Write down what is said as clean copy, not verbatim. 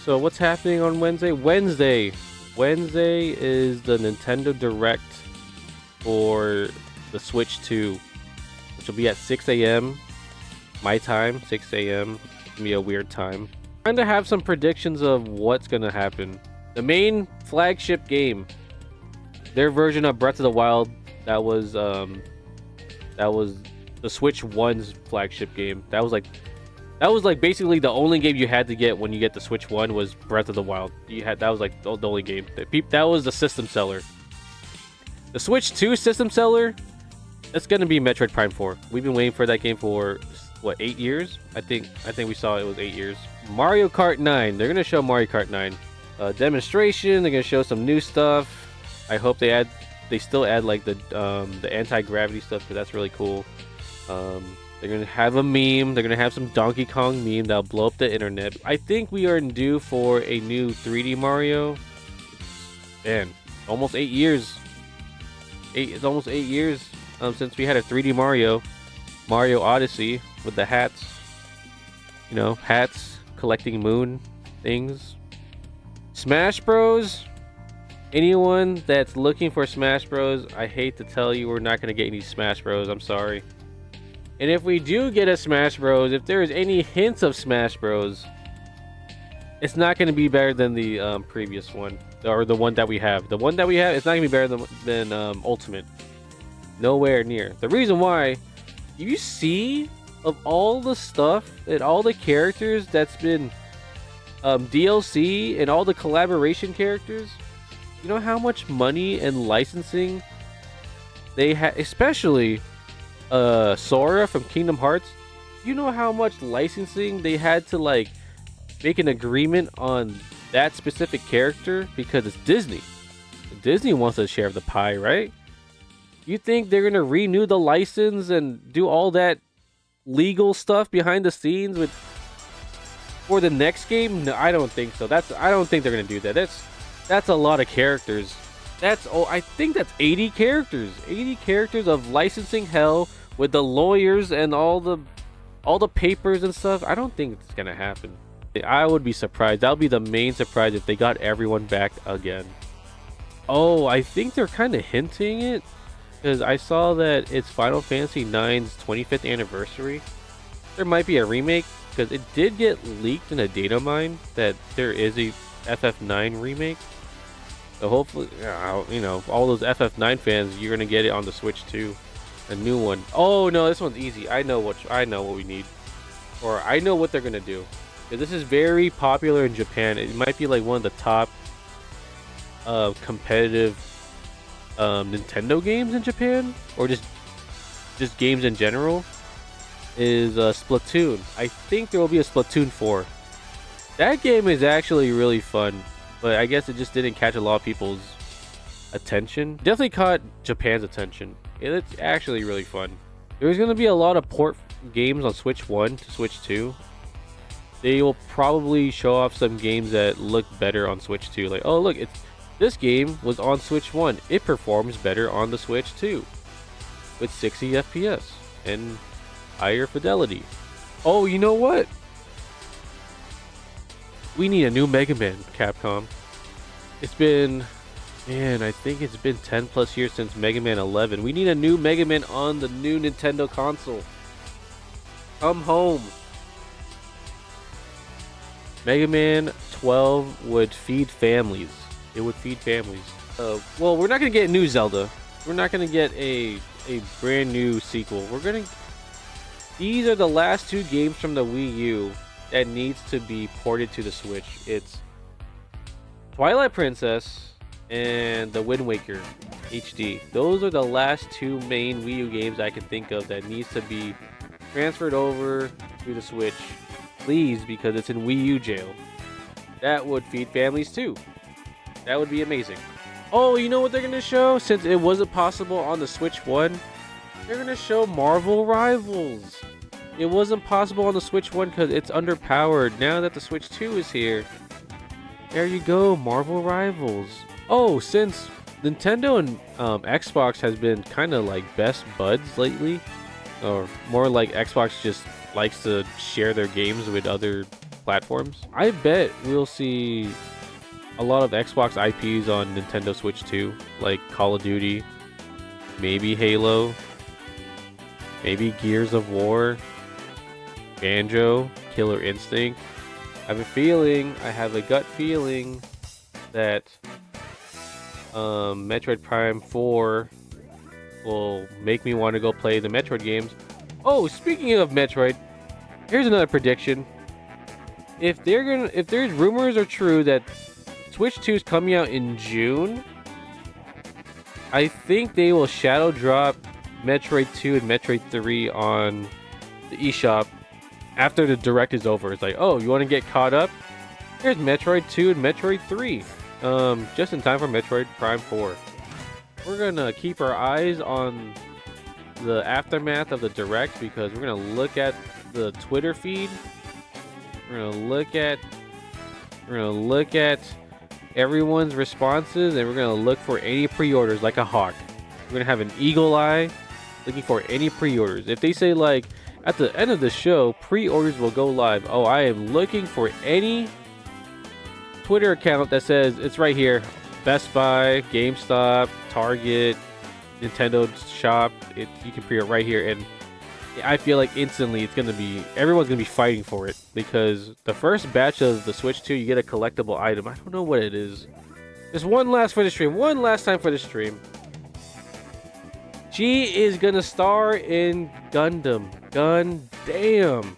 So what's happening on Wednesday? Wednesday is the Nintendo Direct for the Switch 2, which will be at 6 a.m. my time, 6 a.m. It's gonna be a weird time. Trying to have some predictions of what's gonna happen. The main flagship game, their version of Breath of the Wild, that was the Switch 1's flagship game. That was like basically the only game you had to get when you get the Switch 1 was Breath of the Wild. That was like the only game. That was the system seller. The Switch 2 system seller, it's gonna be Metroid Prime 4. We've been waiting for that game for what, 8 years? I think we saw it was 8 years. Mario Kart 9. They're gonna show Mario Kart 9 demonstration. They're gonna show some new stuff. I hope they still add like the anti-gravity stuff, because that's really cool. They're gonna have a meme. They're gonna have some Donkey Kong meme that'll blow up the internet. I think we are due for a new 3D Mario. Man, almost 8 years. It's almost 8 years since we had a 3D Mario Odyssey with the hats. You know, hats collecting moon things. Smash Bros. Anyone that's looking for Smash Bros, I hate to tell you, we're not gonna get any Smash Bros. I'm sorry. And if we do get a Smash Bros, if there is any hints of Smash Bros, it's not going to be better than the previous one, or the one that we have. The one that we have, it's not going to be better than Ultimate. Nowhere near. The reason why, you see, of all the stuff and all the characters that's been DLC and all the collaboration characters, you know how much money and licensing they have, especially Sora from Kingdom Hearts. You know how much licensing they had to like make an agreement on that specific character, because it's Disney. Disney wants a share of the pie, right? You think they're gonna renew the license and do all that legal stuff behind the scenes for the next game? No, I don't think so. I don't think they're gonna do that. That's a lot of characters. I think that's 80 characters. 80 characters of licensing hell with the lawyers and all the papers and stuff. I don't think it's gonna happen. I would be surprised. That would be the main surprise if they got everyone back again. Oh, I think they're kind of hinting it, because I saw that it's Final Fantasy IX's 25th anniversary. There might be a remake, because it did get leaked in a data mine that there is a FF9 remake. So hopefully, you know, all those FF9 fans, you're gonna get it on the Switch too. A new one. Oh no, this one's easy. I know what we need, or I know what they're gonna do. This is very popular in Japan. It might be like one of the top competitive Nintendo games in Japan, or just games in general. Is Splatoon. I think there will be a Splatoon 4. That game is actually really fun, but I guess it just didn't catch a lot of people's attention. Definitely caught Japan's attention. It's actually really fun. There's going to be a lot of port games on Switch 1 to Switch 2. They will probably show off some games that look better on Switch 2. Like, oh look, this game was on Switch 1. It performs better on the Switch 2 with 60 FPS and higher fidelity. Oh, you know what? We need a new Mega Man, Capcom. It's been, man, I think it's been 10 plus years since Mega Man 11. We need a new Mega Man on the new Nintendo console. Come home. Mega Man 12 would feed families. It would feed families. Well, we're not going to get a new Zelda. We're not going to get a brand new sequel. These are the last two games from the Wii U that needs to be ported to the Switch. It's Twilight Princess and the Wind Waker HD. Those are the last two main Wii U games I can think of that needs to be transferred over to the Switch. Please, because it's in Wii U jail. That would feed families too. That would be amazing. Oh, you know what they're going to show? Since it wasn't possible on the Switch 1, they're going to show Marvel Rivals. It wasn't possible on the Switch 1 because it's underpowered. Now that the Switch 2 is here, there you go, Marvel Rivals. Oh, since Nintendo and Xbox has been kind of like best buds lately, or more like Xbox just likes to share their games with other platforms. I bet we'll see a lot of Xbox IPs on Nintendo Switch 2, like Call of Duty, maybe Halo, maybe Gears of War, Banjo, Killer Instinct. I have a gut feeling that Metroid Prime 4 will make me want to go play the Metroid games. Oh, speaking of Metroid, here's another prediction. If there's rumors are true that Switch 2 is coming out in June, I think they will shadow drop Metroid 2 and Metroid 3 on the eShop after the direct is over. It's like, oh, you want to get caught up? Here's Metroid 2 and Metroid 3. Just in time for Metroid Prime 4. We're gonna keep our eyes on the aftermath of the direct because we're gonna look at the Twitter feed. We're gonna look at everyone's responses, and we're gonna look for any pre-orders like a hawk. We're gonna have an eagle eye looking for any pre-orders. If they say like at the end of the show, pre-orders will go live. Oh, I am looking for any Twitter account that says it's right here. Best Buy, GameStop, Target, Nintendo Shop. You can pre-order right here, and I feel like instantly everyone's gonna be fighting for it because the first batch of the Switch 2, you get a collectible item. I don't know what it is. Just one last time for the stream. She is gonna star in Gundam. Gundam.